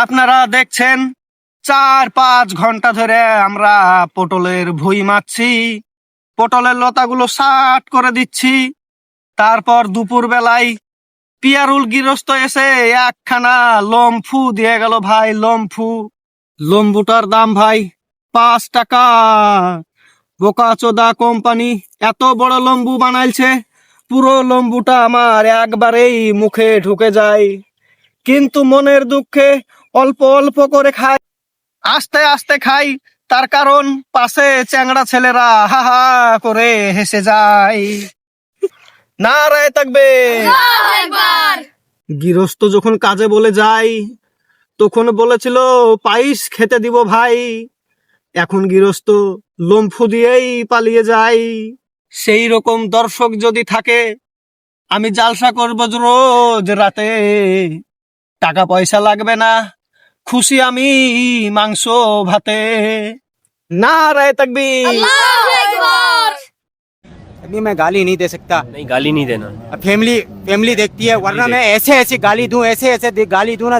আপনারা দেখছেন 4-5 ঘন্টা ধরে আমরা পটলের ভুঁই মারছি, পটলের লতাগুলো সাট করে দিচ্ছি। তারপর দুপুর বেলায় পিয়ারুল গৃহস্থ এসে একখানা লম্ফু দিয়ে গেল ভাই। লম্বুটার দাম ভাই 5 টাকা। বোকাচোদা কোম্পানি এত বড় লম্বু বানাইছে, পুরো লম্বুটা আমার একবারেই মুখে ঢুকে যায়, কিন্তু মনের দুঃখে অল্প অল্প করে খাই, আস্তে আস্তে খাই। তার কারণ পাশে চ্যাংড়া ছেলেরা হা হা করে হেসে যায়। নারায়ে তাকবীর। গৃহস্থ যখন কাজে বলে যায় তখন বলেছিল পায়েস খেতে দিব ভাই, এখন গৃহস্থ লম্ফু দিয়েই পালিয়ে যায়। সেই রকম দর্শক যদি থাকে আমি জালসা করব রোজ রাতে, টাকা পয়সা লাগবে না, খুশি আমি মাংস ভাতে। নারায়ে তাকবীর। अभी मैं गाली नहीं दे सकता। नहीं, गाली नहीं देना। फैमिली देखती है, वरना नहीं मैं ऐसे ऐसे गाली दूं, ऐसे ऐसे गाली दूं ना।